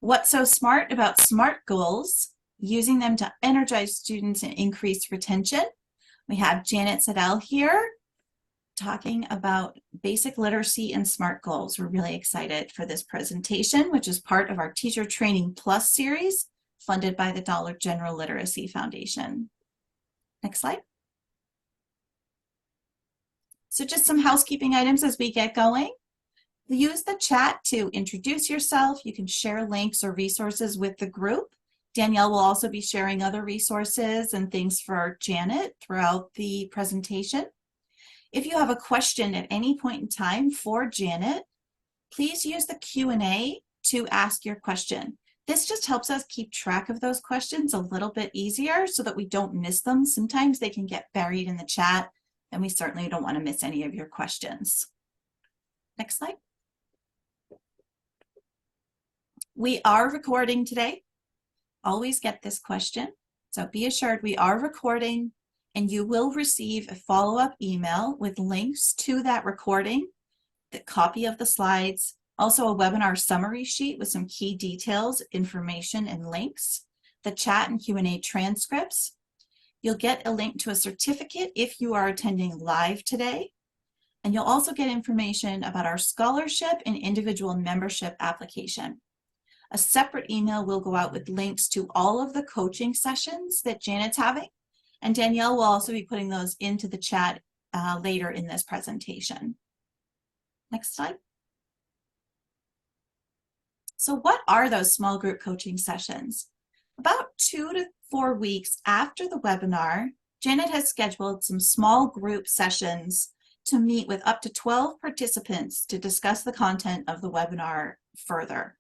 What's so smart about SMART goals? Using them to energize students and increase retention. We have Janet Sodell here talking about basic literacy and SMART goals. We're really excited for this presentation, which is part of our Teacher Training Plus series funded by the Dollar General Literacy Foundation. Next slide. So just some housekeeping items as we get going. Use the chat to introduce yourself. You can share links or resources with the group. Danielle will also be sharing other resources and things for Janet throughout the presentation. If you have a question at any point in time for Janet, please use the Q&A to ask your question. This just helps us keep track of those questions a little bit easier so that we don't miss them. Sometimes they can get buried in the chat, and we certainly don't want to miss any of your questions. Next slide. We are recording today. Always get this question. So be assured we are recording, and you will receive a follow-up email with links to that recording, the copy of the slides, also a webinar summary sheet with some key details, information, and links, the chat and Q&A transcripts. You'll get a link to a certificate if you are attending live today, and you'll also get information about our scholarship and individual membership application. A separate email will go out with links to all of the coaching sessions that Janet's having, and Danielle will also be putting those into the chat later in this presentation. Next slide. So what are those small group coaching sessions? About 2 to 4 weeks after the webinar, Janet has scheduled some small group sessions to meet with up to 12 participants to discuss the content of the webinar further.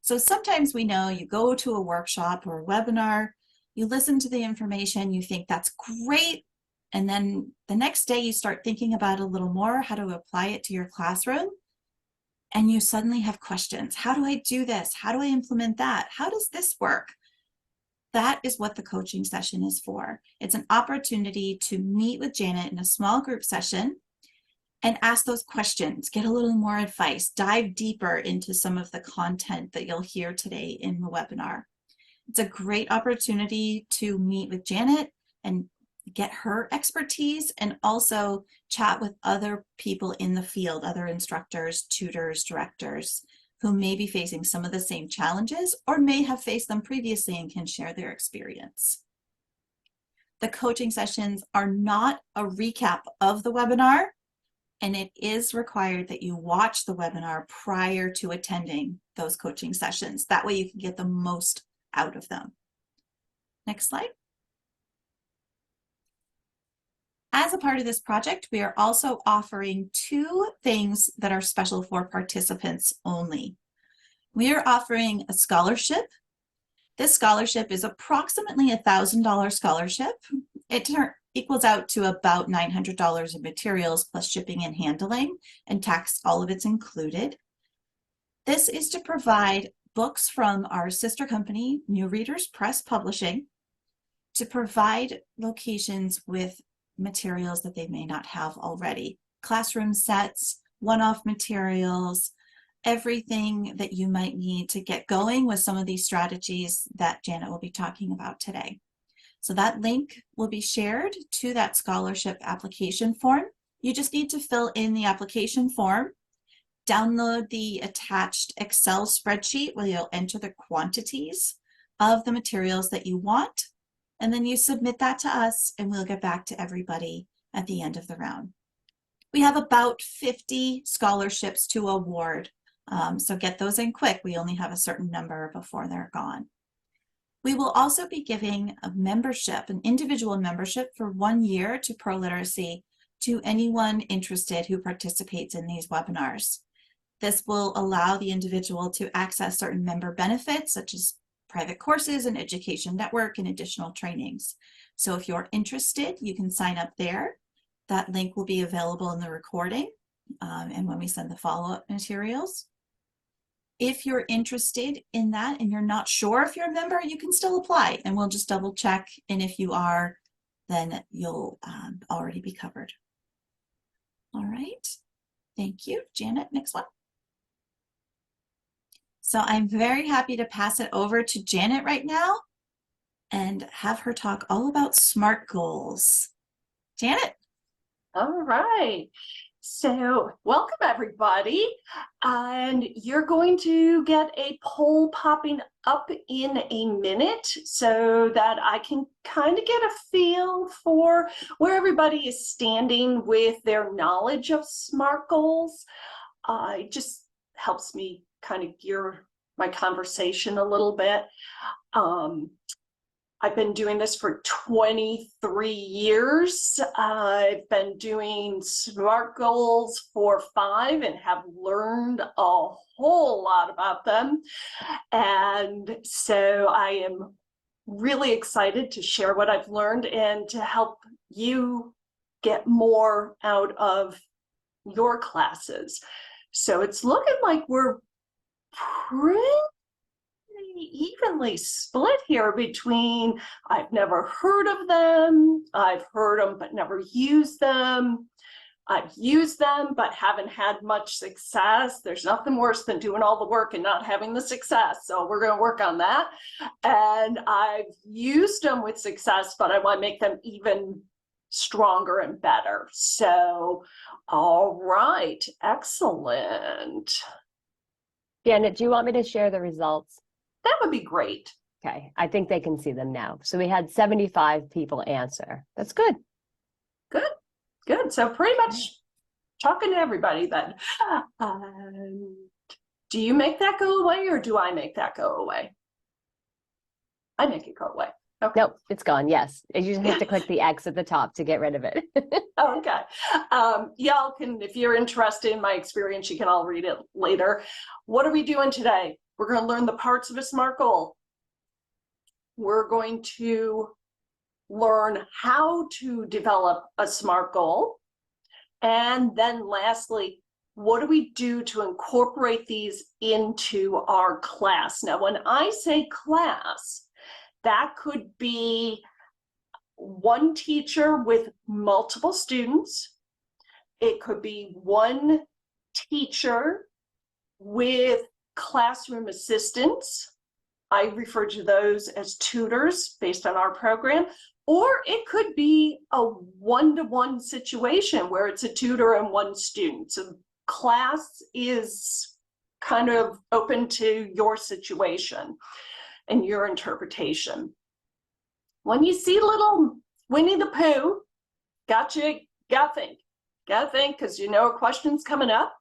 So sometimes we know you go to a workshop or a webinar, you listen to the information, you think that's great, and then the next day you start thinking about it a little more, how to apply it to your classroom, and you suddenly have questions. How do I do this? How do I implement that? How does this work? That is what the coaching session is for. It's an opportunity to meet with Janet in a small group session and ask those questions, get a little more advice, dive deeper into some of the content that you'll hear today in the webinar. It's a great opportunity to meet with Janet and get her expertise and also chat with other people in the field, other instructors, tutors, directors, who may be facing some of the same challenges or may have faced them previously and can share their experience. The coaching sessions are not a recap of the webinar, and it is required that you watch the webinar prior to attending those coaching sessions. That way you can get the most out of them. Next slide. As a part of this project, we are also offering 2 things that are special for participants only. We are offering a scholarship. This scholarship is approximately a $1,000 scholarship. It equals out to about $900 in materials plus shipping and handling, and tax, all of it's included. This is to provide books from our sister company, New Readers Press Publishing, to provide locations with materials that they may not have already. Classroom sets, one-off materials, everything that you might need to get going with some of these strategies that Janet will be talking about today. So that link will be shared to that scholarship application form. You just need to fill in the application form, download the attached Excel spreadsheet where you'll enter the quantities of the materials that you want, and then you submit that to us and we'll get back to everybody at the end of the round. We have about 50 scholarships to award, so get those in quick. We only have a certain number before they're gone. We will also be giving a membership, an individual membership for 1 year to Pro Literacy to anyone interested who participates in these webinars. This will allow the individual to access certain member benefits such as private courses and education network and additional trainings. So if you're interested, you can sign up there. That link will be available in the recording and when we send the follow-up materials. If you're interested in that and you're not sure if you're a member, you can still apply and we'll just double check. And if you are, then you'll already be covered. All right, thank you. Janet, next one. So I'm very happy to pass it over to Janet right now and have her talk all about SMART goals. Janet? All right. So welcome everybody. And you're going to get a poll popping up in a minute so that I can kind of get a feel for where everybody is standing with their knowledge of SMART goals. It just helps me kind of gear my conversation a little bit. I've been doing this for 23 years. I've been doing SMART goals for 5 and have learned a whole lot about them. And so I am really excited to share what I've learned and to help you get more out of your classes. So it's looking like we're pretty evenly split here between I've never heard of them, I've heard them but never used them, I've used them but haven't had much success. There's nothing worse than doing all the work and not having the success, so we're going to work on that. And I've used them with success, but I want to make them even stronger and better. So all right, excellent. Janet, do you want me to share the results? That would be great. Okay, I think they can see them now. So we had 75 people answer. That's good. Good, good. So pretty much talking to everybody then. Do you make that go away or do I make that go away? I make it go away. Okay. Nope, it's gone. Yes. You just have to click the X at the top to get rid of it. Oh, okay. Y'all can, if you're interested in my experience, you can all read it later. What are we doing today? We're going to learn the parts of a SMART goal. We're going to learn how to develop a SMART goal. And then lastly, what do we do to incorporate these into our class? Now, when I say class, that could be one teacher with multiple students. It could be one teacher with classroom assistants. I refer to those as tutors based on our program. Or it could be a one-to-one situation where it's a tutor and one student. So class is kind of open to your situation and your interpretation. When you see little Winnie the Pooh, gotta think, because you know a question's coming up.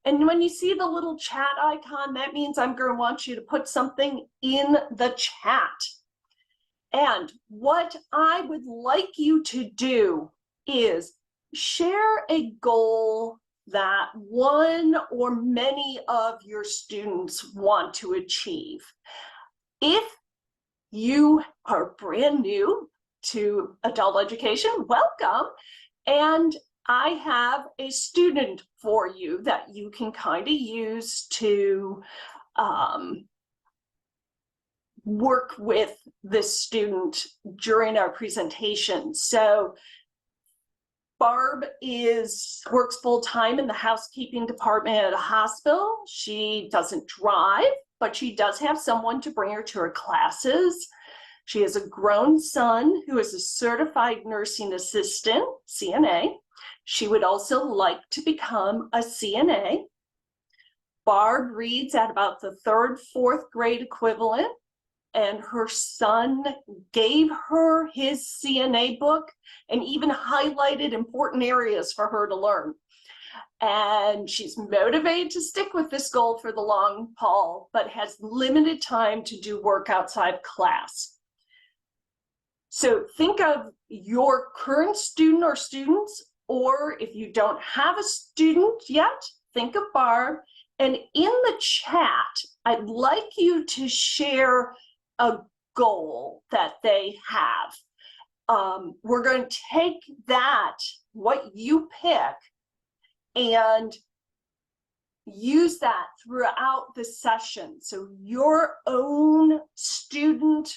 And when you see the little chat icon, that means I'm going to want you to put something in the chat. And what I would like you to do is share a goal that one or many of your students want to achieve. If you are brand new to adult education, welcome. And I have a student for you that you can kind of use to work with this student during our presentation. So Barb works full-time in the housekeeping department at a hospital. She doesn't drive, but she does have someone to bring her to her classes. She has a grown son who is a certified nursing assistant, CNA. She would also like to become a CNA. Barb reads at about the 3rd, 4th grade equivalent, and her son gave her his CNA book and even highlighted important areas for her to learn. And she's motivated to stick with this goal for the long haul, but has limited time to do work outside class. So think of your current student or students, or if you don't have a student yet, think of Barb. And in the chat, I'd like you to share a goal that they have. We're going to take that, what you pick, and use that throughout the session. So your own student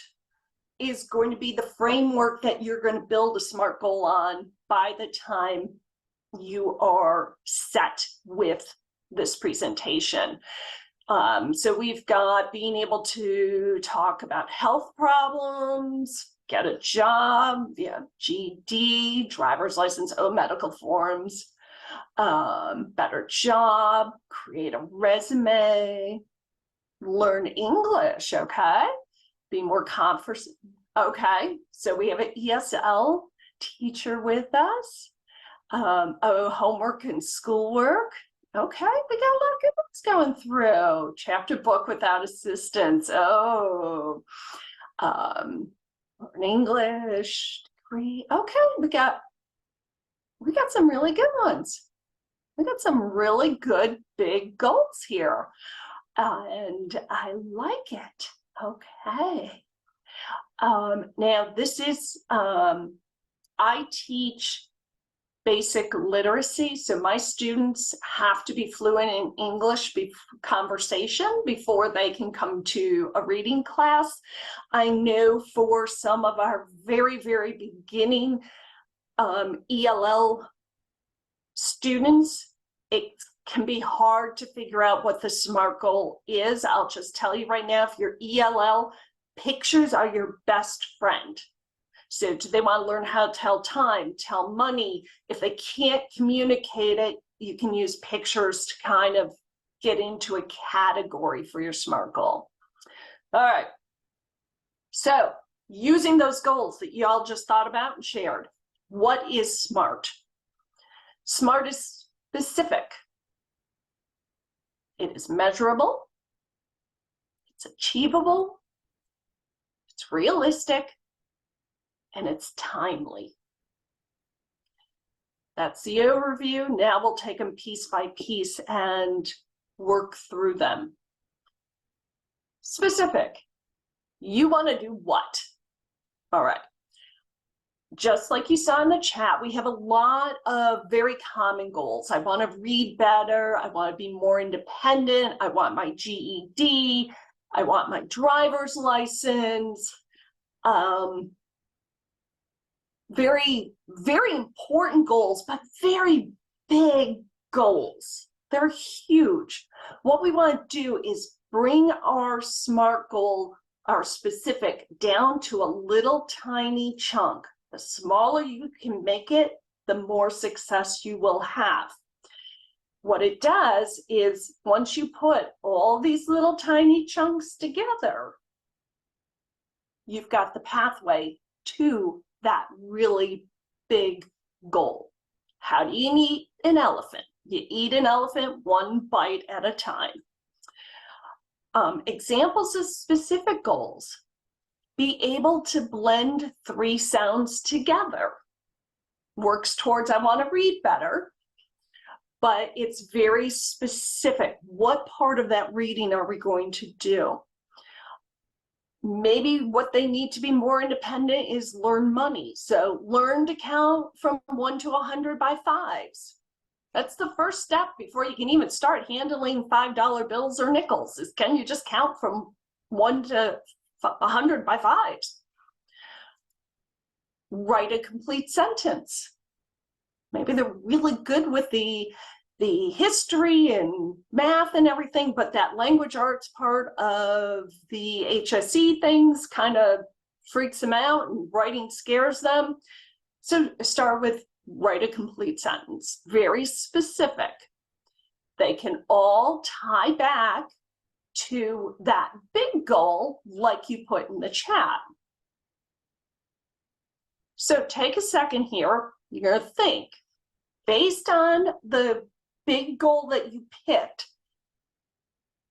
is going to be the framework that you're going to build a SMART goal on by the time you are set with this presentation. So we've got being able to talk about health problems, get a job, GED, driver's license, medical forms, better job, create a resume, learn English, okay? Be more confident. Okay, so we have an ESL teacher with us. Homework and schoolwork. Okay, we got a lot of good ones going through. Chapter book without assistance. Oh, learn English degree. Okay, we got some really good ones. We got some really good big goals here, and I like it. Okay. Now this is I teach basic literacy, so my students have to be fluent in English conversation before they can come to a reading class. I know for some of our very, very beginning ELL students, it can be hard to figure out what the SMART goal is. I'll just tell you right now, if you're ELL, pictures are your best friend. So do they want to learn how to tell time, tell money? If they can't communicate it, you can use pictures to kind of get into a category for your SMART goal. All right. So using those goals that you all just thought about and shared, what is SMART? SMART is specific. It is measurable. It's achievable. It's realistic. And it's timely. That's the overview. Now we'll take them piece by piece and work through them. Specific. You want to do what? All right. Just like you saw in the chat, we have a lot of very common goals. I want to read better. I want to be more independent. I want my GED. I want my driver's license. Very, very important goals, but very big goals. They're huge. What we want to do is bring our SMART goal, our specific, down to a little tiny chunk. The smaller you can make it, the more success you will have. What it does is once you put all these little tiny chunks together, you've got the pathway to that really big goal. How do you eat an elephant? You eat an elephant one bite at a time. Examples of specific goals. Be able to blend 3 sounds together. Works towards, I want to read better, but it's very specific. What part of that reading are we going to do? Maybe what they need to be more independent is learn money. So learn to count from 1 to 100 by 5s. That's the first step before you can even start handling $5 bills or nickels, is can you just count from 1 to 100 by 5s? Write a complete sentence. Maybe they're really good with the history and math and everything, but that language arts part of the HSE things kind of freaks them out and writing scares them. So start with write a complete sentence, very specific. They can all tie back to that big goal like you put in the chat. So take a second here, you're gonna think, based on the big goal that you picked,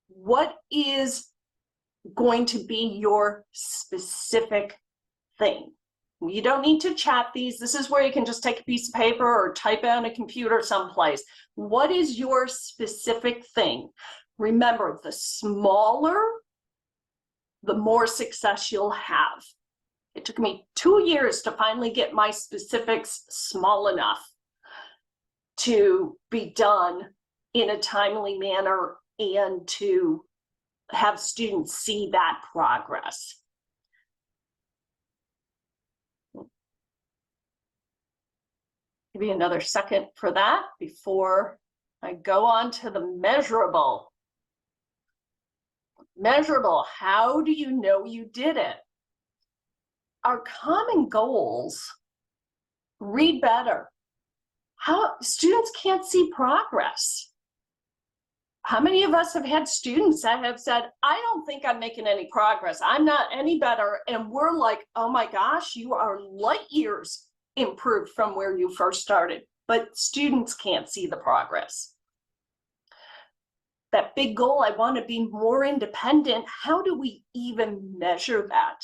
what is going to be your specific thing? You don't need to chat these. This is where you can just take a piece of paper or type it on a computer someplace. What is your specific thing? Remember, the smaller, the more success you'll have. It took me 2 years to finally get my specifics small enough to be done in a timely manner and to have students see that progress. Give me another second for that before I go on to the measurable. Measurable, how do you know you did it? Our common goals: read better. How students can't see progress. How many of us have had students that have said, I don't think I'm making any progress, I'm not any better, and we're like, oh my gosh, you are light years improved from where you first started, but students can't see the progress. That big goal, I want to be more independent, how do we even measure that?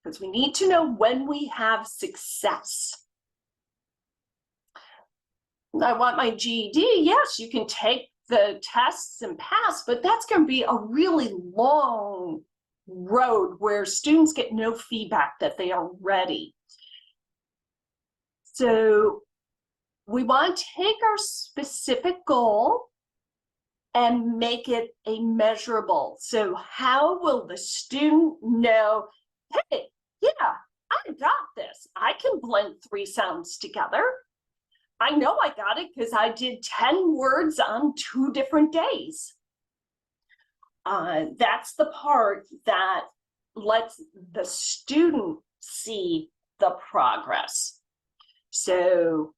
Because we need to know when we have success. I want my GED. Yes, you can take the tests and pass, but that's going to be a really long road where students get no feedback that they are ready. So we want to take our specific goal and make it a measurable. So how will the student know, hey, yeah, I got this. I can blend 3 sounds together. I know I got it because I did 10 words on 2 different days. That's the part that lets the student see the progress. So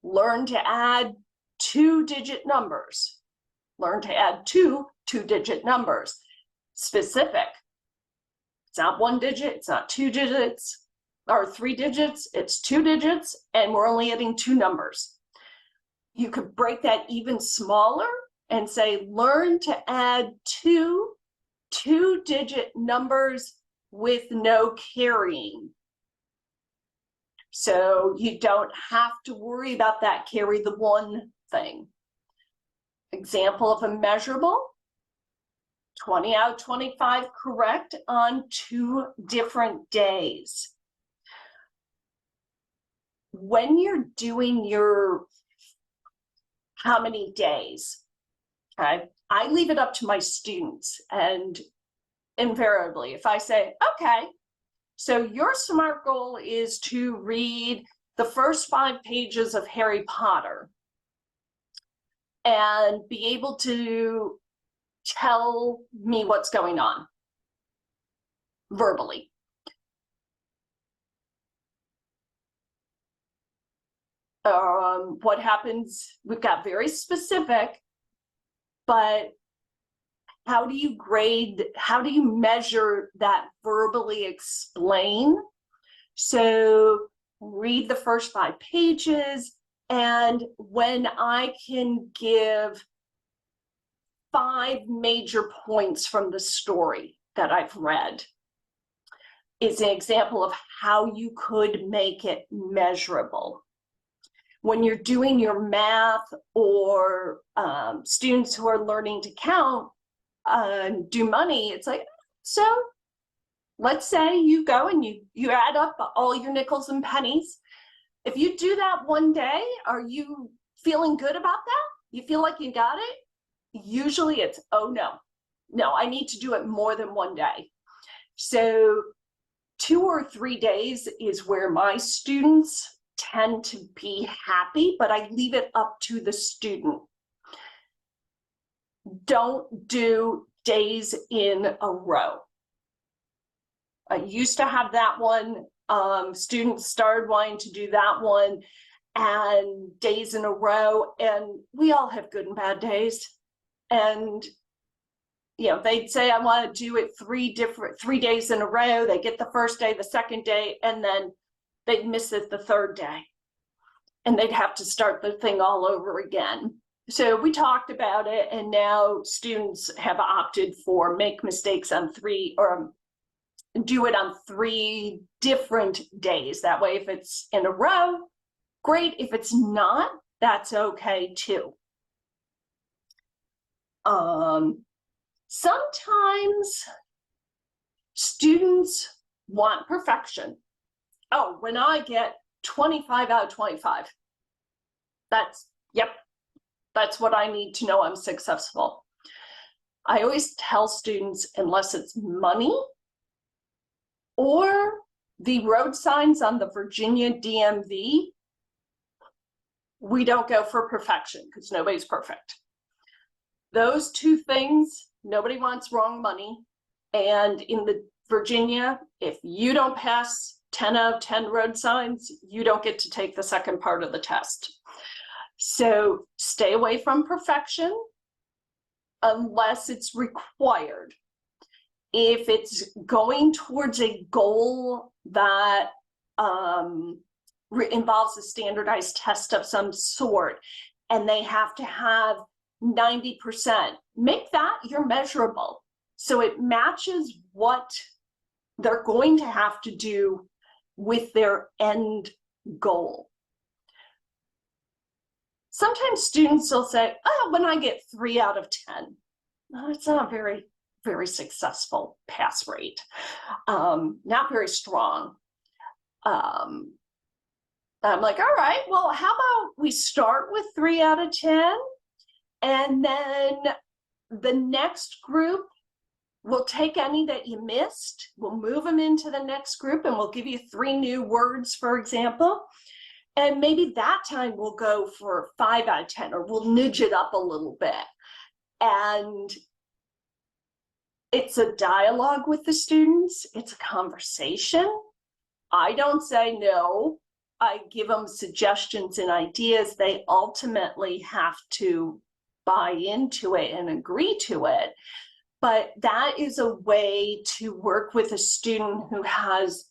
learn to add 2-digit numbers. Learn to add 2 2-digit numbers. Specific. It's not 1 digit, it's not 2 digits. Or 3 digits, it's 2 digits, and we're only adding 2 numbers. You could break that even smaller and say, learn to add 2 2-digit numbers with no carrying. So you don't have to worry about that carry the 1 thing. Example of a measurable, 20 out of 25 correct on 2 different days. When you're doing your how many days, okay, I leave it up to my students, and invariably, if I say, okay, so your SMART goal is to read the first 5 pages of Harry Potter and be able to tell me what's going on verbally. What happens, we've got very specific, but how do you grade, how do you measure that verbally explain? So read the first 5 pages, and when I can give 5 major points from the story that I've read, is an example of how you could make it measurable. When you're doing your math, or students who are learning to count, do money, it's like, so let's say you go and you add up all your nickels and pennies. If you do that one day, are you feeling good about that? You feel like you got it? Usually it's, oh no, I need to do it more than one day. So 2 or 3 days is where my students tend to be happy, but I leave it up to the student. Don't do days in a row. I used to have that one. Students started wanting to do that one, and days in a row, and we all have good and bad days. And you know, they'd say, I want to do it 3 days in a row. They get the first day, the second day, and then they'd miss it the 3rd day, and they'd have to start the thing all over again. So we talked about it, and now students have opted for make mistakes on 3, or do it on 3 different days. That way, if it's in a row, great. If it's not, that's okay too. Sometimes students want perfection. Oh, when I get 25 out of 25, that's what I need to know I'm successful. I always tell students, unless it's money or the road signs on the Virginia DMV, we don't go for perfection, because nobody's perfect. Those 2 things Nobody wants wrong money. And in the Virginia, if you don't pass 10 out of 10 road signs, you don't get to take the second part of the test. So stay away from perfection unless it's required. If it's going towards a goal that involves a standardized test of some sort, and they have to have 90%, make that your measurable. So it matches what they're going to have to do with their end goal. Sometimes students will say, oh, when I get 3 out of 10, it's not a very, very successful pass rate. Not very strong. I'm like, all right, well, how about we start with 3 out of 10, and then the next group, we'll take any that you missed, we'll move them into the next group, and we'll give you 3 new words, for example. And maybe that time we'll go for 5 out of 10, or we'll nudge it up a little bit. And it's a dialogue with the students. It's a conversation. I don't say no. I give them suggestions and ideas. They ultimately have to buy into it and agree to it. But that is a way to work with a student who has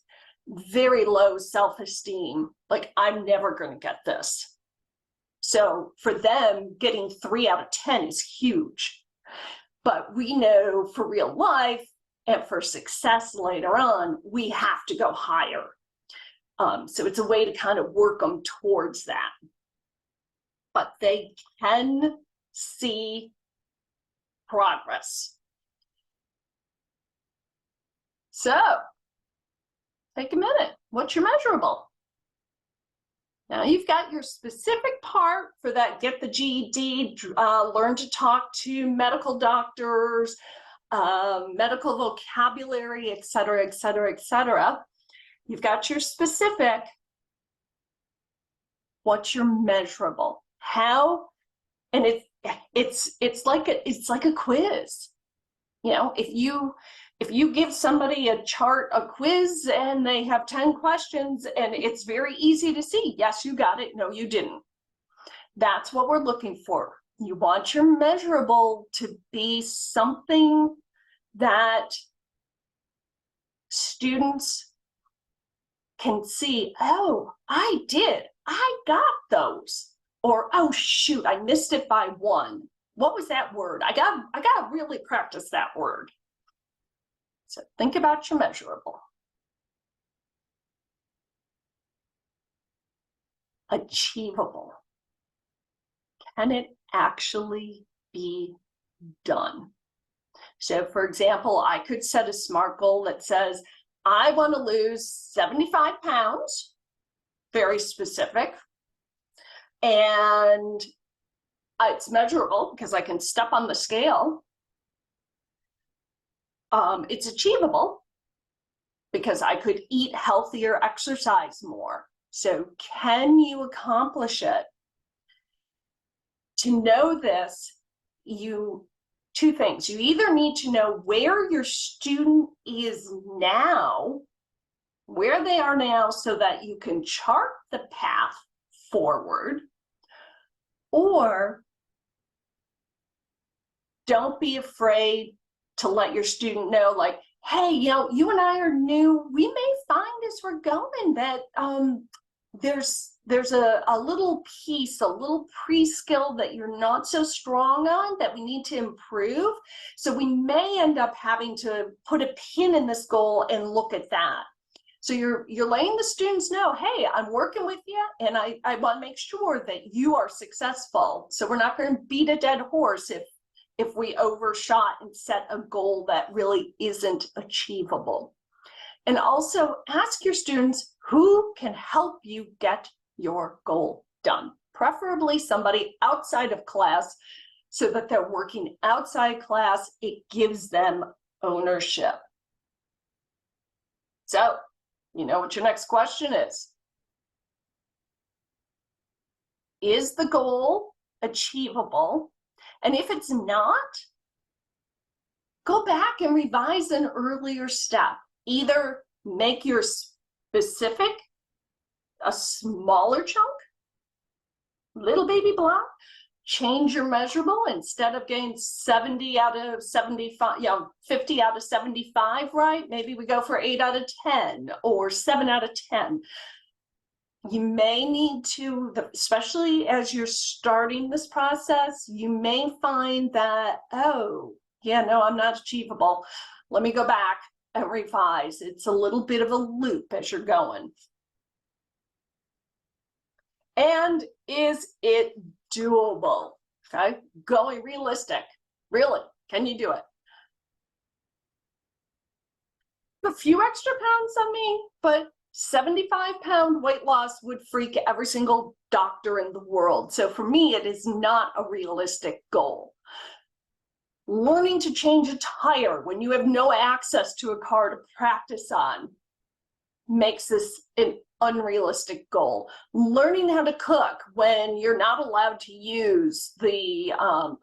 very low self-esteem. Like, I'm never going to get this. So for them, getting 3 out of 10 is huge. But we know for real life and for success later on, we have to go higher. So it's a way to kind of work them towards that. But they can see progress. So take a minute. What's your measurable? Now you've got your specific part for that, get the GED, learn to talk to medical doctors, medical vocabulary, et cetera, et cetera, et cetera. You've got your specific. What's your measurable? How? And it's like a quiz. You know, if you give somebody a chart, a quiz, and they have 10 questions, and it's very easy to see, yes, you got it, no, you didn't. That's what we're looking for. You want your measurable to be something that students can see, oh, I got those. Or, oh, shoot, I missed it by 1. What was that word? I got to really practice that word. So think about your measurable. Achievable. Can it actually be done? So for example, I could set a SMART goal that says, I want to lose 75 pounds, very specific. And it's measurable because I can step on the scale. It's achievable because I could eat healthier, exercise more. So can you accomplish it? To know this, two things. You either need to know where your student is now, where they are now, so that you can chart the path forward, or don't be afraid to let your student know, like, hey, you and I are new. We may find as we're going that there's a little piece, a little pre-skill that you're not so strong on that we need to improve. So we may end up having to put a pin in this goal and look at that. So you're letting the students know, hey, I'm working with you, and I want to make sure that you are successful. So we're not going to beat a dead horse if we overshot and set a goal that really isn't achievable. And also ask your students who can help you get your goal done, preferably somebody outside of class, so that they're working outside class. It gives them ownership. So, you know what your next question is. Is the goal achievable? And if it's not, go back and revise an earlier step. Either make your specific a smaller chunk, little baby block, change your measurable. Instead of getting 70 out of 75, 50 out of 75, right? Maybe we go for 8 out of 10 or 7 out of 10. You may need to, especially as you're starting this process, you may find that, oh, yeah, no, I'm not achievable. Let me go back and revise. It's a little bit of a loop as you're going. And is it doable? Okay, going realistic. Really, can you do it? A few extra pounds on me, but 75-pound weight loss would freak every single doctor in the world. So for me, it is not a realistic goal. Learning to change a tire when you have no access to a car to practice on makes this an unrealistic goal. Learning how to cook when you're not allowed to use the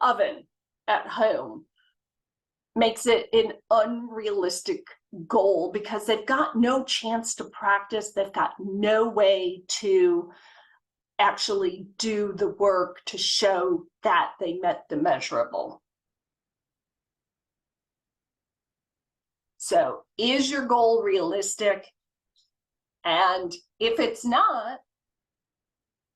oven at home makes it an unrealistic goal because they've got no chance to practice. They've got no way to actually do the work to show that they met the measurable. So is your goal realistic? And if it's not,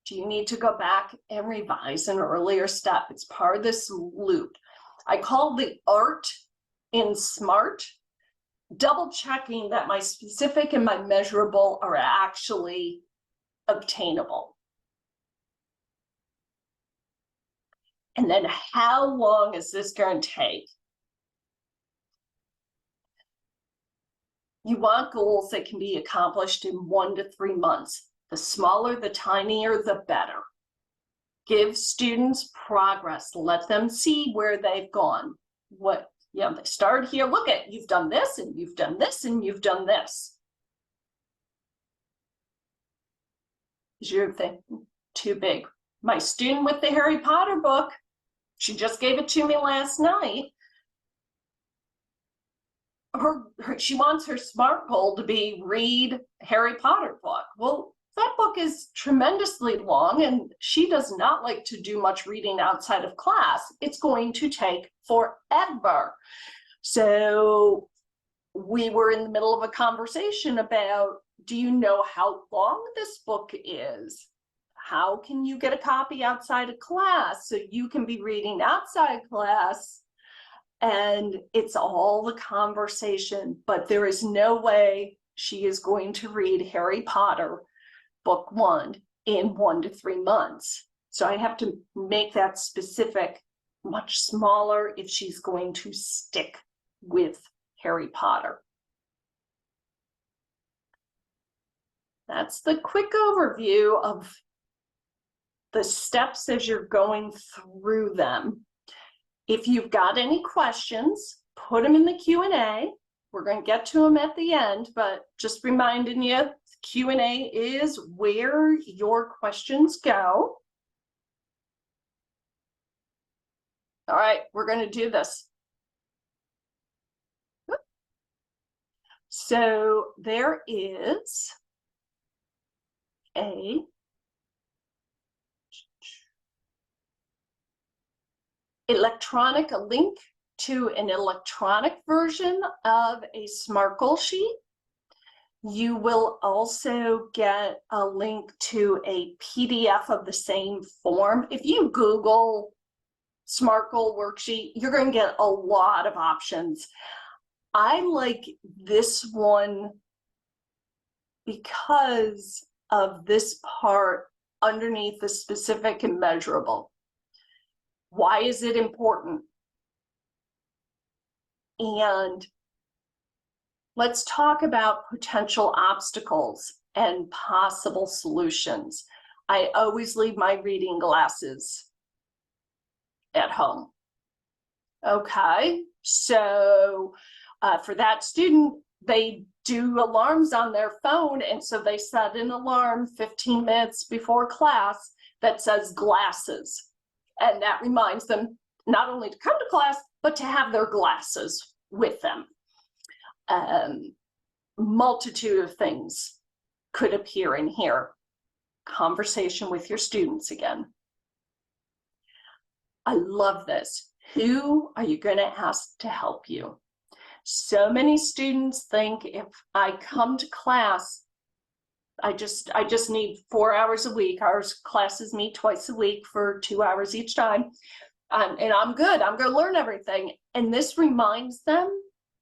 do you need to go back and revise an earlier step? It's part of this loop. I call the art in SMART double checking that my specific and my measurable are actually obtainable. And then how long is this going to take? You want goals that can be accomplished in 1 to 3 months. The smaller, the tinier, the better. Give students progress. Let them see where they've gone. They started here. Look at, you've done this, and you've done this, and you've done this. Is your thing too big? My student with the Harry Potter book, she just gave it to me last night. She wants her SMART goal to be read Harry Potter book. Well, that book is tremendously long and she does not like to do much reading outside of class. It's going to take forever. So we were in the middle of a conversation about, do you know how long this book is? How can you get a copy outside of class so you can be reading outside class? And it's all the conversation, but there is no way she is going to read Harry Potter book 1 in 1 to 3 months. So I have to make that specific much smaller if she's going to stick with Harry Potter. That's the quick overview of the steps as you're going through them. If you've got any questions, put them in the Q&A. We're going to get to them at the end, but just reminding you, Q&A is where your questions go. All right, we're going to do this. So there is a link to an electronic version of a SMART goal sheet. You will also get a link to a PDF of the same form. If you Google SMART goal worksheet, you're going to get a lot of options. I like this one because of this part underneath the specific and measurable. Why is it important? And let's talk about potential obstacles and possible solutions. I always leave my reading glasses at home. Okay, so for that student, they do alarms on their phone, and so they set an alarm 15 minutes before class that says glasses. And that reminds them not only to come to class, but to have their glasses with them. Multitude of things could appear in here. Conversation with your students again. I love this. Who are you going to ask to help you? So many students think if I come to class, I just need 4 hours a week. Our classes meet twice a week for 2 hours each time. And I'm good. I'm going to learn everything. And this reminds them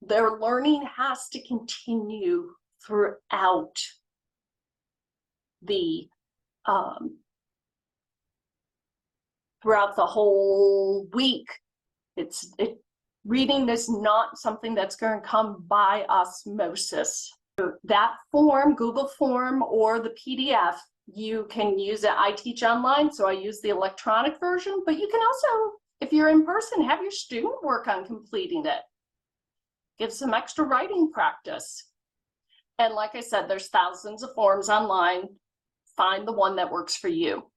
their learning has to continue throughout the whole week. Reading is not something that's going to come by osmosis. That form, Google form, or the PDF, you can use it. I teach online, so I use the electronic version, but you can also, if you're in person, have your student work on completing it. Give some extra writing practice. And like I said, there's thousands of forms online. Find the one that works for you.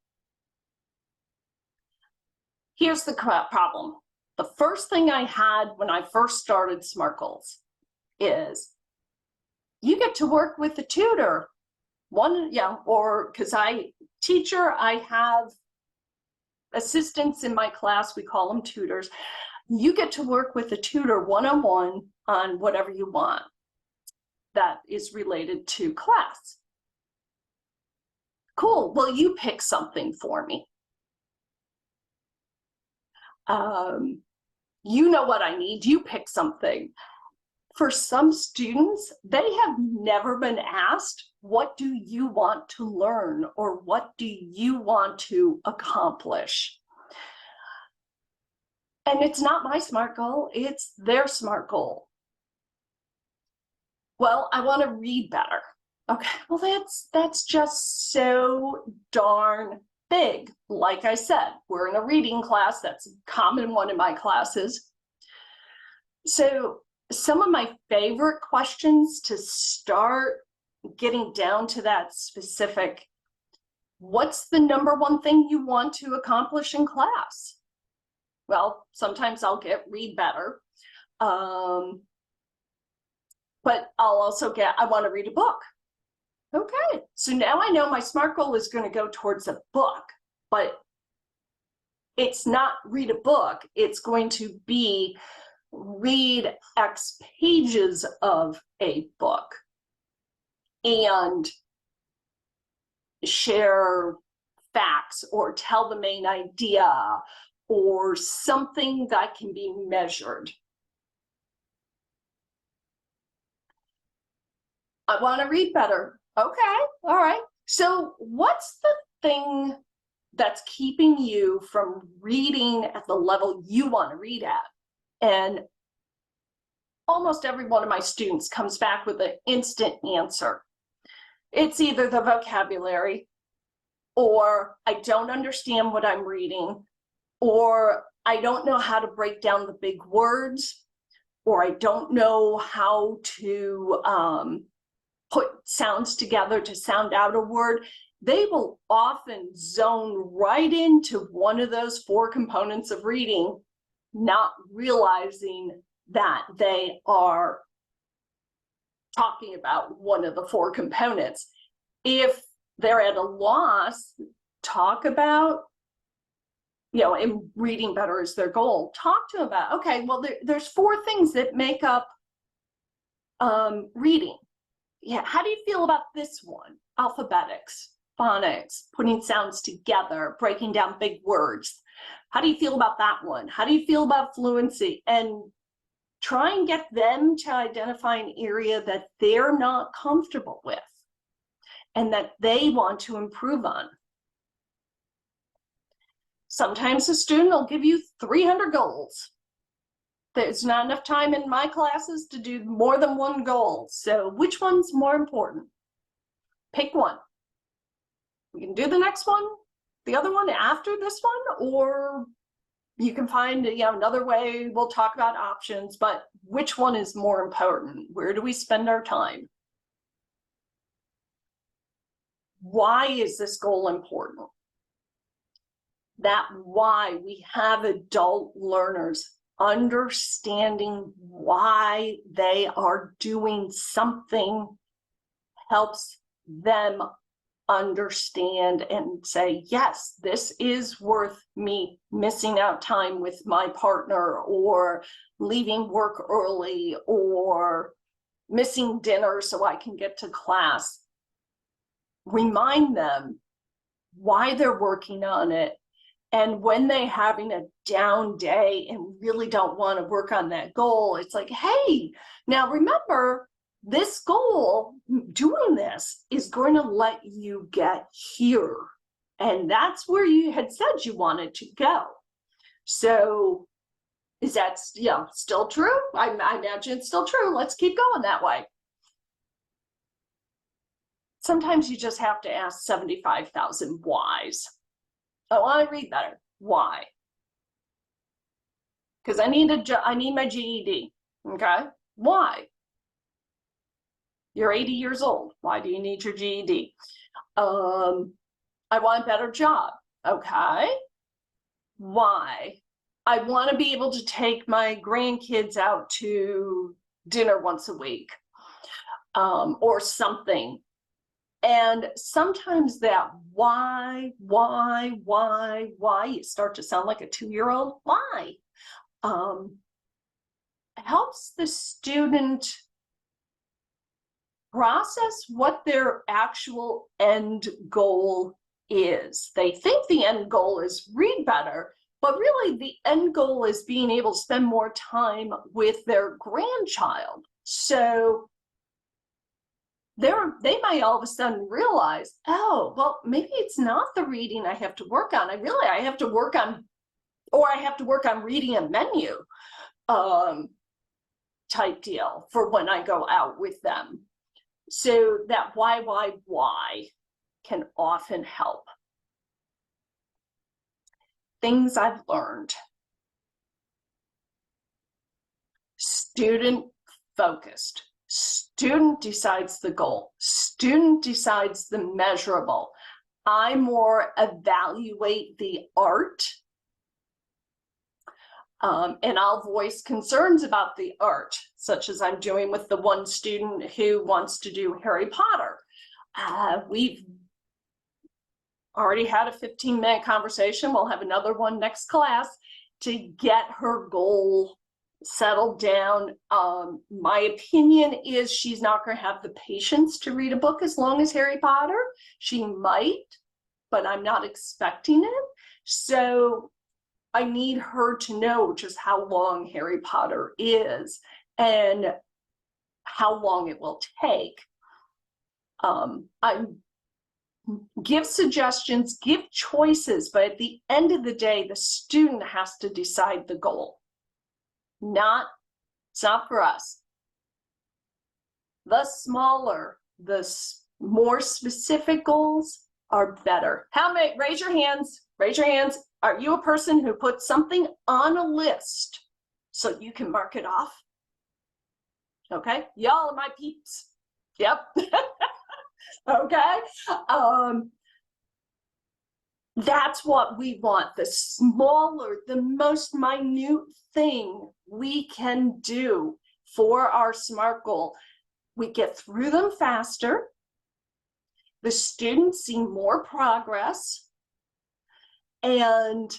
Here's the problem. The first thing I had when I first started SMART Goals is you get to work with the tutor. Or because I have assistants in my class, we call them tutors. You get to work with the tutor one-on-one on whatever you want that is related to class. Cool, well, you pick something for me. You know what I need, you pick something. For some students, they have never been asked, what do you want to learn or what do you want to accomplish? And it's not my SMART goal, it's their SMART goal. Well, I want to read better. Okay, well, that's just so darn big. Like I said, we're in a reading class. That's a common one in my classes. So some of my favorite questions to start getting down to that specific, what's the number one thing you want to accomplish in class? Well, sometimes I'll get read better. But I'll also get, I want to read a book. Okay, so now I know my SMART goal is going to go towards a book, but it's not read a book. It's going to be read X pages of a book and share facts or tell the main idea or something that can be measured. I want to read better. Okay, all right. So what's the thing that's keeping you from reading at the level you want to read at? And almost every one of my students comes back with an instant answer. It's either the vocabulary, or I don't understand what I'm reading, or I don't know how to break down the big words, or I don't know how to put sounds together to sound out a word. They will often zone right into one of those 4 components of reading, not realizing that they are talking about one of the 4 components. If they're at a loss, talk about, and reading better is their goal. Talk to them about, okay, well, there's 4 things that make up reading. Yeah, how do you feel about this one? Alphabetics, phonics, putting sounds together, breaking down big words. How do you feel about that one? How do you feel about fluency? And try and get them to identify an area that they're not comfortable with and that they want to improve on. Sometimes a student will give you 300 goals. There's not enough time in my classes to do more than 1 goal. So which one's more important? Pick one. We can do the next one, the other one after this one, or you can find another way. We'll talk about options, but which one is more important? Where do we spend our time? Why is this goal important? That why we have adult learners understanding why they are doing something helps them understand and say, yes, this is worth me missing out time with my partner, or leaving work early, or missing dinner so I can get to class. Remind them why they're working on it. And when they're having a down day and really don't want to work on that goal, it's like, hey, now remember, this goal, doing this, is going to let you get here. And that's where you had said you wanted to go. So is that still true? I imagine it's still true. Let's keep going that way. Sometimes you just have to ask 75,000 whys. Oh, I read better. Why? Because I need my GED. Okay. Why? You're 80 years old. Why do you need your GED? I want a better job. Okay. Why? I want to be able to take my grandkids out to dinner once a week, or something. And sometimes that why, you start to sound like a 2-year-old. Why? Helps the student process what their actual end goal is. They think the end goal is read better, but really the end goal is being able to spend more time with their grandchild. So they might all of a sudden realize, oh, well, maybe it's not the reading I have to work on. I have to work on, or I have to work on reading a menu type deal for when I go out with them. So that why can often help. Things I've learned. Student focused. Student decides the goal. Student decides the measurable. I more evaluate the art. And I'll voice concerns about the art, such as I'm doing with the one student who wants to do Harry Potter. We've already had a 15-minute conversation. We'll have another one next class to get her goal settled down. My opinion is she's not going to have the patience to read a book as long as Harry Potter. She might, but I'm not expecting it. So I need her to know just how long Harry Potter is and how long it will take. I give suggestions, give choices, but at the end of the day, the student has to decide the goal. It's not for us. The smaller, the more specific goals are better. How many, raise your hands, raise your hands. Are you a person who puts something on a list so you can mark it off? Okay, y'all are my peeps. Yep. Okay. That's what we want. The smaller, the most minute thing we can do for our SMART goal. We get through them faster. The students see more progress. And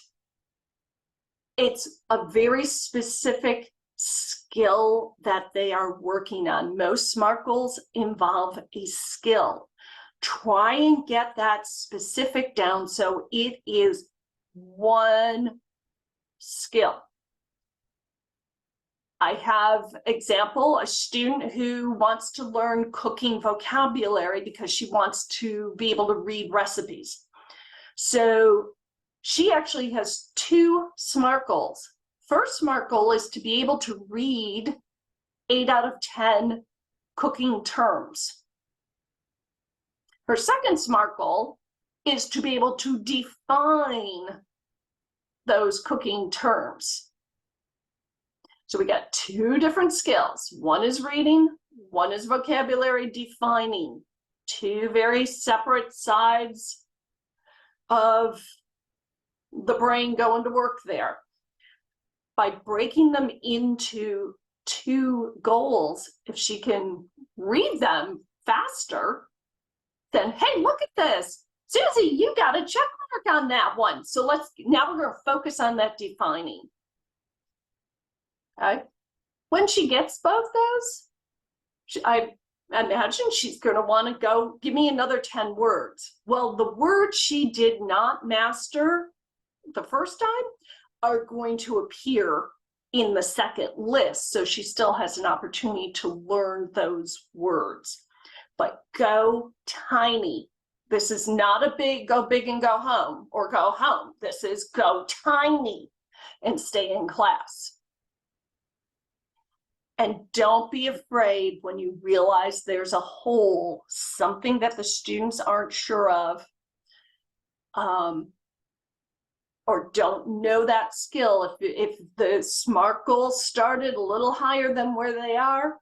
it's a very specific skill that they are working on. Most SMART goals involve a skill. Try and get that specific down so it is one skill. I have example, a student who wants to learn cooking vocabulary because she wants to be able to read recipes. So she actually has 2 SMART goals. First SMART goal is to be able to read 8 out of 10 cooking terms. Her second SMART goal is to be able to define those cooking terms. So we got 2 different skills. One is reading, one is vocabulary defining. 2 very separate sides of the brain going to work there. by breaking them into 2 goals, if she can read them faster, then, hey, look at this. Susie, you got a check mark on that one. So now we're going to focus on that defining. Okay. When she gets both those, I imagine she's going to want to go, give me another 10 words. Well, the words she did not master the first time are going to appear in the second list. So she still has an opportunity to learn those words. But go tiny. This is not a go big and go home or go home. This is go tiny and stay in class. And don't be afraid when you realize there's a hole, something that the students aren't sure of, or don't know that skill. If the SMART goals started a little higher than where they are,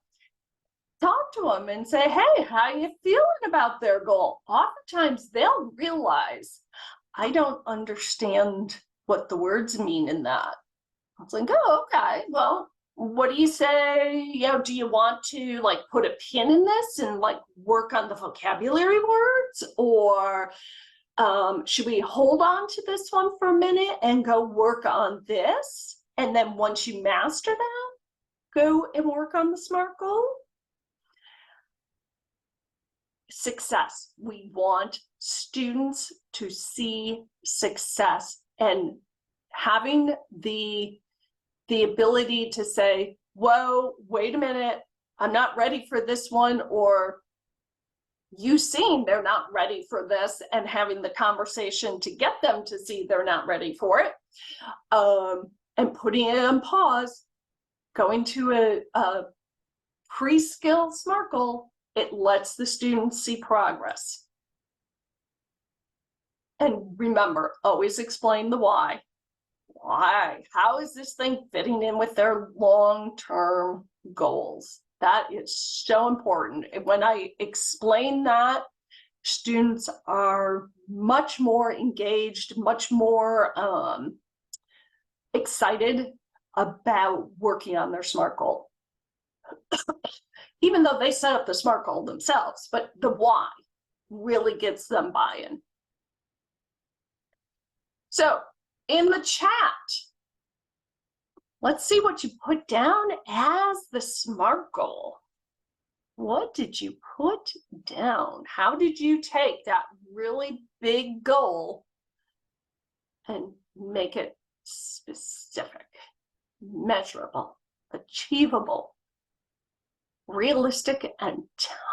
talk to them and say, hey, how you feeling about their goal? Oftentimes they'll realize, I don't understand what the words mean in that. I was like, oh, okay, well, what do you say? You know, do you want to like put a pin in this and like work on the vocabulary words? Or should we hold on to this one for a minute and go work on this? And then once you master that, go and work on the SMART goal? Success. We want students to see success, and having the ability to say, whoa, wait a minute, I'm not ready for this one, or you seem they're not ready for this, and having the conversation to get them to see they're not ready for it, and putting it on pause, going to a pre-skill SMART goal. It lets the students see progress. And remember, always explain the why. Why? How is this thing fitting in with their long-term goals? That is so important. And when I explain that, students are much more engaged, much more excited about working on their SMART goal. Even though they set up the SMART goal themselves, but the why really gets them buy-in. So in the chat, let's see what you put down as the SMART goal. What did you put down? How did you take that really big goal and make it specific, measurable, achievable, realistic, and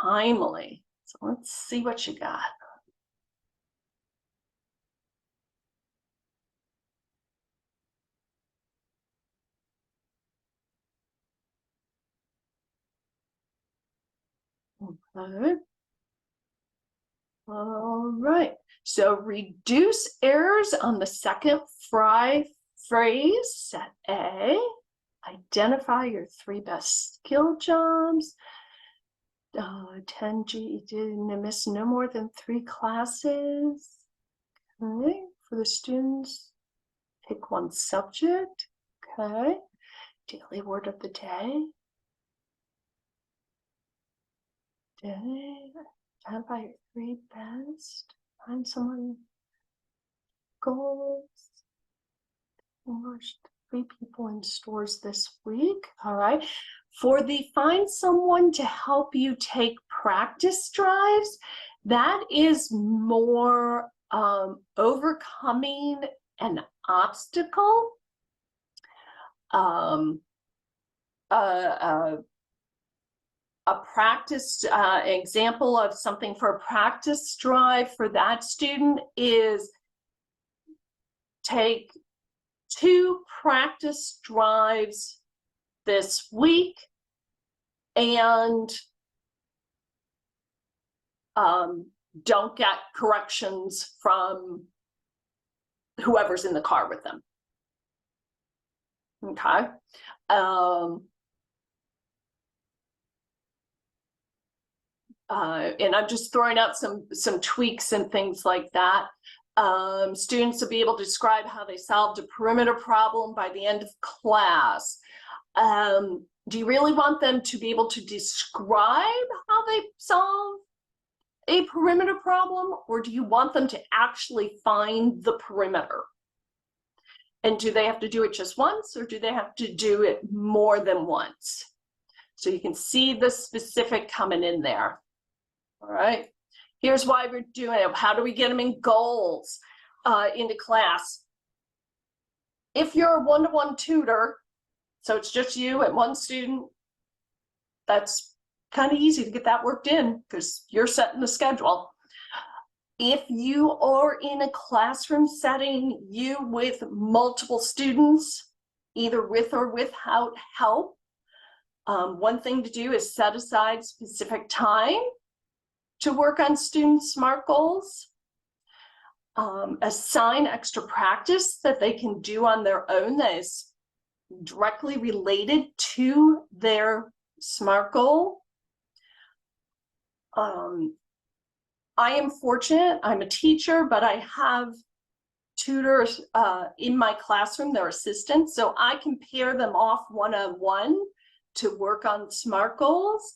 timely? So let's see what you got. Okay. All right. So reduce errors on the second phrase, set A. Identify your 3 best skill jobs. 10 GED, miss no more than 3 classes. Okay. For the students, pick 1 subject. Okay. Daily word of the day. Identify your 3 best. Find someone. Goals. Watch 3 people in stores this week. All right. For the find someone to help you take practice drives, that is more overcoming an obstacle. A practice example of something for a practice drive for that student is take 2 practice drives this week and don't get corrections from whoever's in the car with them. Okay. And I'm just throwing out some tweaks and things like that. Students will be able to describe how they solved a perimeter problem by the end of class. Do you really want them to be able to describe how they solve a perimeter problem, or do you want them to actually find the perimeter? And do they have to do it just once, or do they have to do it more than once? So you can see the specific coming in there. All right. Here's why we're doing it. How do we get them in goals into class? If you're a one-to-one tutor, so it's just you and one student, that's kind of easy to get that worked in because you're setting the schedule. If you are in a classroom setting, you with multiple students, either with or without help, one thing to do is set aside specific time to work on student SMART goals. Assign extra practice that they can do on their own that is directly related to their SMART goal. I am fortunate, I'm a teacher, but I have tutors in my classroom, they're assistants, so I can pair them off one-on-one to work on SMART goals.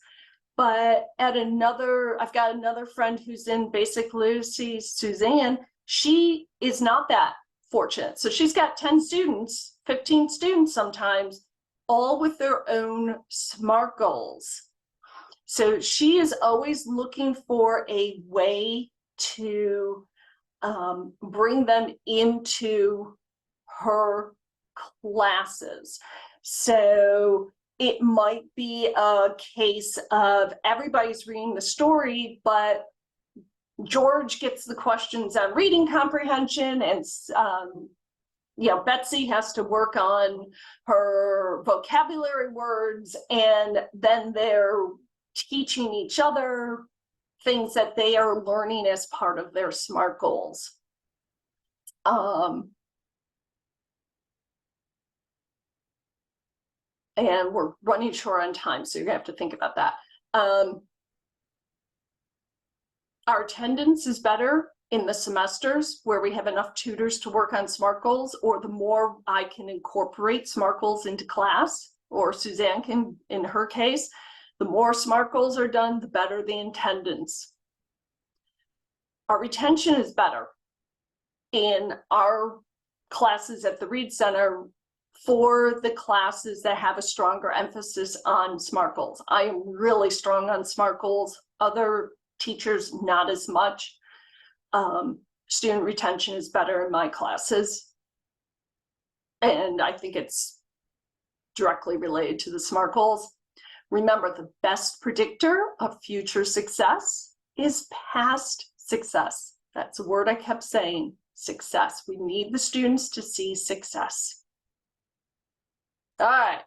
But at I've got another friend who's in Basic Literacy, Suzanne, she is not that fortunate. So she's got 10 students, 15 students sometimes, all with their own SMART goals. So she is always looking for a way to bring them into her classes. So it might be a case of everybody's reading the story, but George gets the questions on reading comprehension, and Betsy has to work on her vocabulary words, and then they're teaching each other things that they are learning as part of their SMART goals. And we're running short on time, so you're gonna have to think about that. Our attendance is better in the semesters where we have enough tutors to work on SMART goals, or the more I can incorporate SMART goals into class, or Suzanne can in her case, the more SMART goals are done, the better the attendance. Our retention is better in our classes at the Reed Center for the classes that have a stronger emphasis on SMART goals. I am really strong on SMART goals. Other teachers, not as much. Student retention is better in my classes. And I think it's directly related to the SMART goals. Remember, the best predictor of future success is past success. That's a word I kept saying, success. We need the students to see success. All right.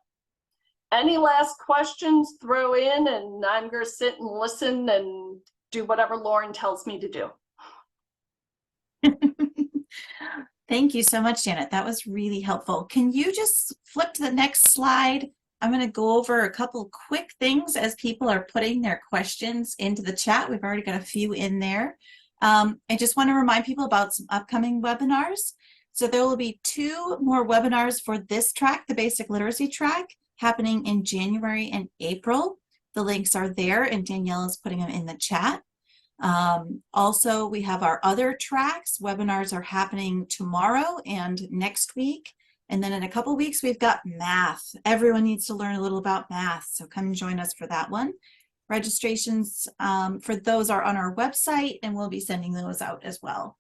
Any last questions, throw in, and I'm going to sit and listen and do whatever Lauren tells me to do. Thank you so much, Janet. That was really helpful. Can you just flip to the next slide? I'm going to go over a couple quick things as people are putting their questions into the chat. We've already got a few in there. I just want to remind people about some upcoming webinars. So there will be 2 more webinars for this track, the basic literacy track, happening in January and April. The links are there, and Danielle is putting them in the chat. Also, we have our other tracks. Webinars are happening tomorrow and next week. And then in a couple weeks, we've got math. Everyone needs to learn a little about math, so come and join us for that one. Registrations for those are on our website, and we'll be sending those out as well.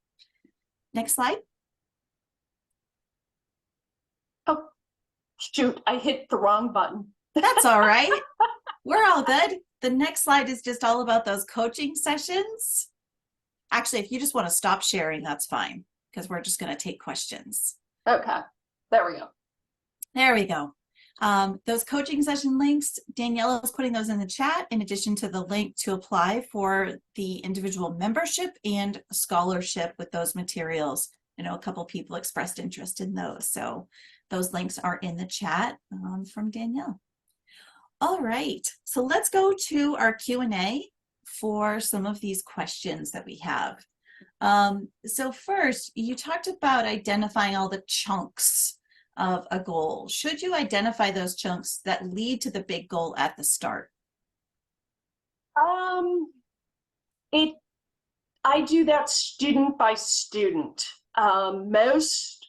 Next slide. Oh, shoot, I hit the wrong button. That's all right. We're all good. The next slide is just all about those coaching sessions. Actually, if you just want to stop sharing, that's fine, because we're just going to take questions. Okay, there we go. There we go. Those coaching session links, Danielle is putting those in the chat, in addition to the link to apply for the individual membership and scholarship with those materials. I know a couple people expressed interest in those, so those links are in the chat from Danielle. All right, so let's go to our Q&A for some of these questions that we have. So first, you talked about identifying all the chunks of a goal. Should you identify those chunks that lead to the big goal at the start? I do that student by student. Most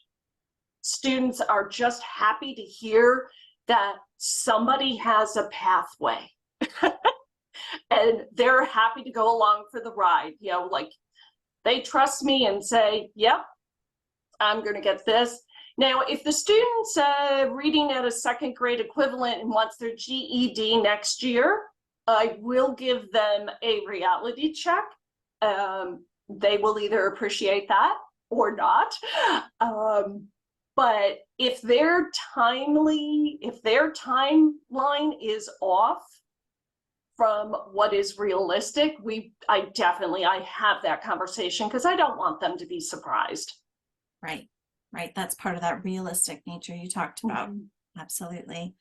students are just happy to hear that somebody has a pathway and they're happy to go along for the ride. You know, like they trust me and say, yep, I'm going to get this. Now, if the student's reading at a second grade equivalent and wants their GED next year, I will give them a reality check. They will either appreciate that or not. But if their timeline is off from what is realistic, I have that conversation because I don't want them to be surprised. Right. That's part of that realistic nature you talked about. Mm-hmm. Absolutely.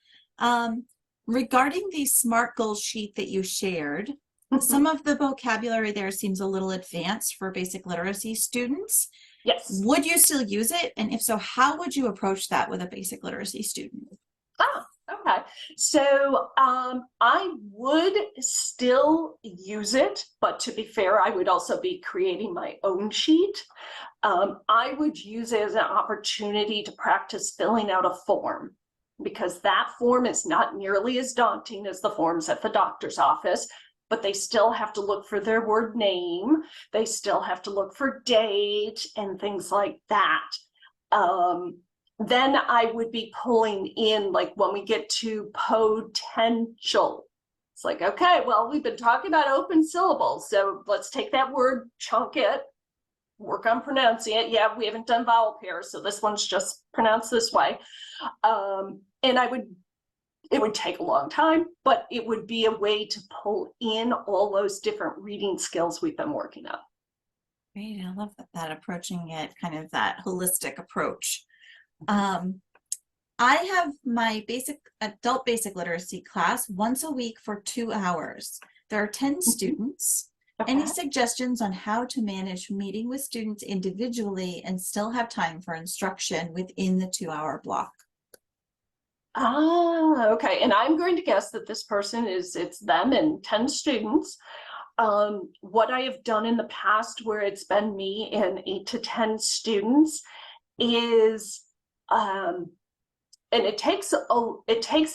Regarding the SMART goal sheet that you shared, some of the vocabulary there seems a little advanced for basic literacy students. Yes. Would you still use it? And if so, how would you approach that with a basic literacy student? Oh, okay. So I would still use it, but to be fair, I would also be creating my own sheet. I would use it as an opportunity to practice filling out a form, because that form is not nearly as daunting as the forms at the doctor's office, but they still have to look for their word name. They still have to look for date and things like that. Then I would be pulling in, like when we get to potential, it's like, okay, well, we've been talking about open syllables, so let's take that word, chunk it, work on pronouncing it. Yeah, we haven't done vowel pairs, so this one's just pronounced this way. And it would take a long time, but it would be a way to pull in all those different reading skills we've been working on. Great, I love that approaching it, kind of that holistic approach. I have my adult basic literacy class once a week for 2 hours. There are 10 students. Okay. Any suggestions on how to manage meeting with students individually and still have time for instruction within the 2-hour block? Okay. And I'm going to guess that this person it's them and 10 students. What I have done in the past where it's been me and 8 to 10 students is, and it takes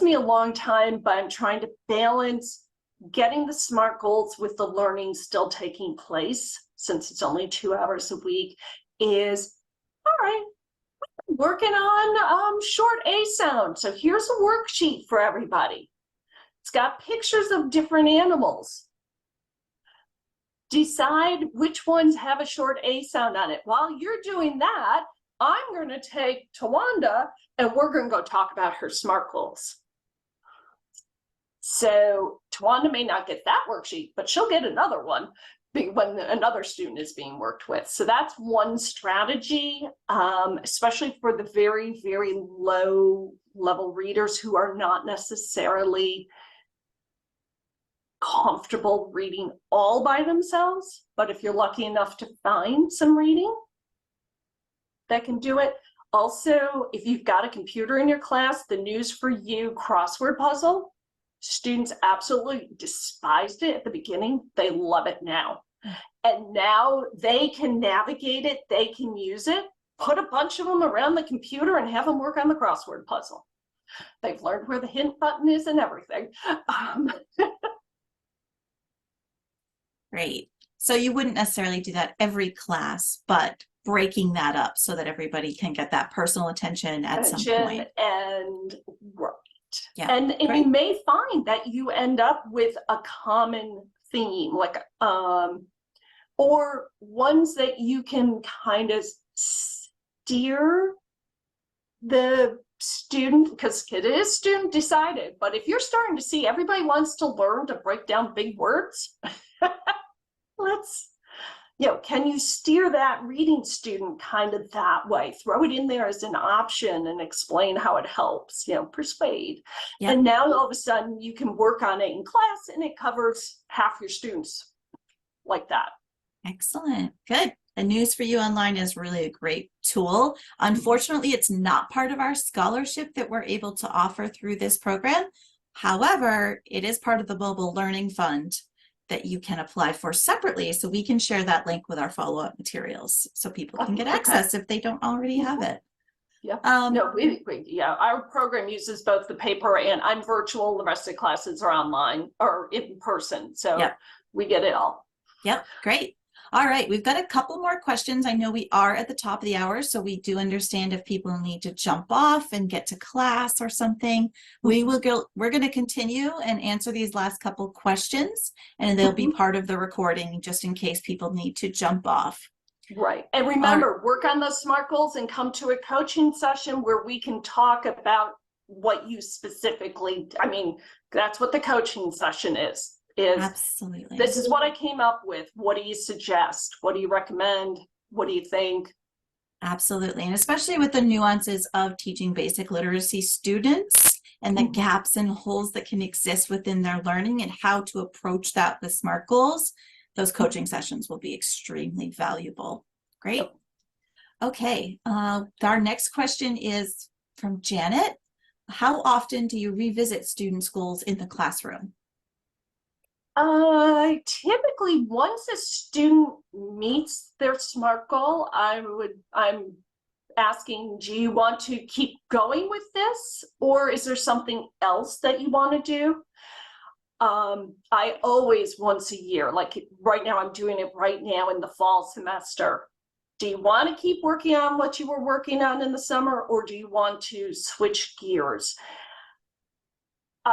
me a long time, but I'm trying to balance getting the SMART goals with the learning still taking place, since it's only 2 hours a week, is, all right, working on short A sound. So here's a worksheet for everybody. It's got pictures of different animals. Decide which ones have a short A sound on it. While you're doing that, I'm going to take Tawanda and we're going to go talk about her SMART goals. So Tawanda may not get that worksheet, but she'll get another one when another student is being worked with. So that's one strategy, especially for the very, very low level readers who are not necessarily comfortable reading all by themselves. But if you're lucky enough to find some reading that can do it. Also, if you've got a computer in your class, the News for You crossword puzzle, students absolutely despised it at the beginning. They love it now. And now they can navigate it, they can use it, put a bunch of them around the computer and have them work on the crossword puzzle. They've learned where the hint button is and everything. Great. So you wouldn't necessarily do that every class, but breaking that up so that everybody can get that personal attention at some point. And right. Yeah. And you may find that you end up with a common theme, like or ones that you can kind of steer the student, because it is student decided, but if you're starting to see everybody wants to learn to break down big words, can you steer that reading student kind of that way? Throw it in there as an option and explain how it helps, persuade. Yep. And now all of a sudden you can work on it in class and it covers half your students like that. Excellent. Good. A News for You Online is really a great tool. Unfortunately, it's not part of our scholarship that we're able to offer through this program. However, it is part of the Mobile Learning Fund that you can apply for separately. So we can share that link with our follow-up materials so people can get access if they don't already have it. Yeah. No, yeah, our program uses both the paper and I'm virtual. The rest of the classes are online or in person. So Yep. we get it all. Yep, great. All right, we've got a couple more questions. I know we are at the top of the hour, so we do understand if people need to jump off and get to class or something. We're going to continue and answer these last couple questions, and they'll be part of the recording just in case people need to jump off. Right. And remember, work on those SMART goals and come to a coaching session where we can talk about what you specifically, I mean, that's what the coaching session is Absolutely. This is what I came up with. What do you suggest? What do you recommend? What do you think? Absolutely. And especially with the nuances of teaching basic literacy students and the gaps and holes that can exist within their learning and how to approach that with SMART goals, those coaching sessions will be extremely valuable. Great. Okay. Our next question is from Janet. How often do you revisit students' goals in the classroom? Typically once a student meets their SMART goal, I'm asking, do you want to keep going with this? Or is there something else that you want to do? I always once a year, like right now, I'm doing it right now in the fall semester. Do you want to keep working on what you were working on in the summer, or do you want to switch gears?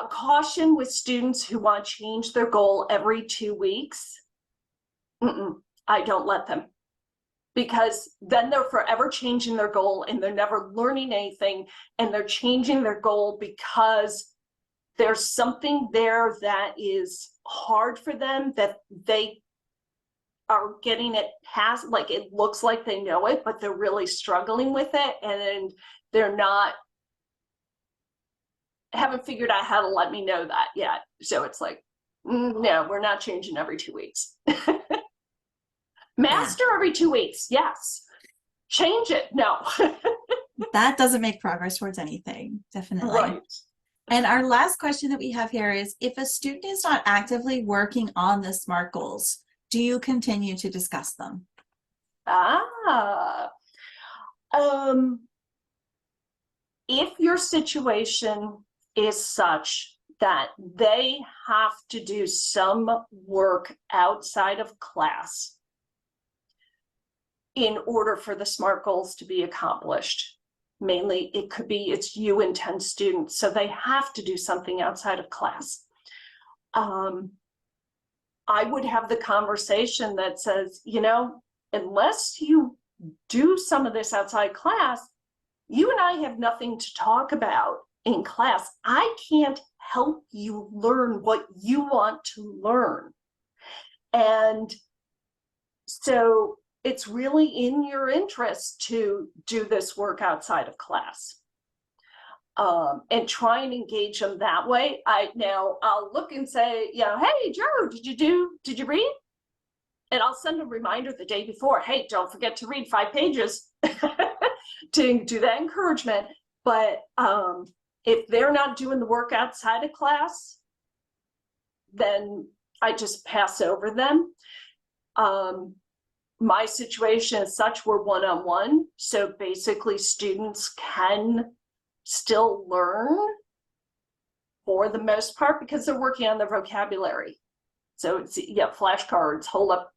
Caution with students who want to change their goal every 2 weeks. I don't let them, because then they're forever changing their goal and they're never learning anything, and they're changing their goal because there's something there that is hard for them, that they are getting it past, like it looks like they know it, but they're really struggling with it, and they're not haven't figured out how to let me know that yet. So it's like, no, we're not changing every 2 weeks. Master every 2 weeks, yes. Change it, no. That doesn't make progress towards anything, definitely. Right. And our last question that we have here is, if a student is not actively working on the SMART goals, do you continue to discuss them? If your situation is such that they have to do some work outside of class in order for the SMART goals to be accomplished, mainly it could be it's you and 10 students, so they have to do something outside of class. I would have the conversation that says, you know, unless you do some of this outside class, you and I have nothing to talk about in class. I can't help you learn what you want to learn. And so it's really in your interest to do this work outside of class. And try and engage them that way. I'll look and say, yeah, hey, Joe, did you read? And I'll send a reminder the day before, hey, don't forget to read 5 pages to do that encouragement. But if they're not doing the work outside of class, then I just pass over them. My situation is such, we're one-on-one. So basically students can still learn for the most part because they're working on their vocabulary. So it's, yeah, flashcards, hold up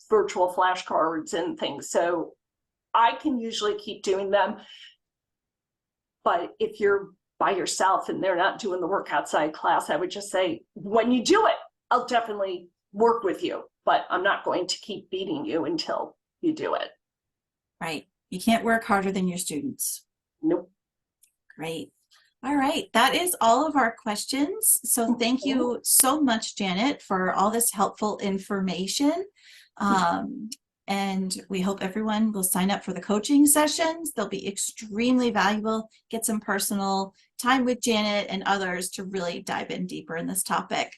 virtual flashcards and things. So I can usually keep doing them. But if you're by yourself and they're not doing the work outside class, I would just say, when you do it, I'll definitely work with you, but I'm not going to keep beating you until you do it. Right. You can't work harder than your students. Nope. Great. All right. That is all of our questions. So thank you so much, Janet, for all this helpful information. And we hope everyone will sign up for the coaching sessions. They'll be extremely valuable. Get some personal time with Janet and others to really dive in deeper in this topic.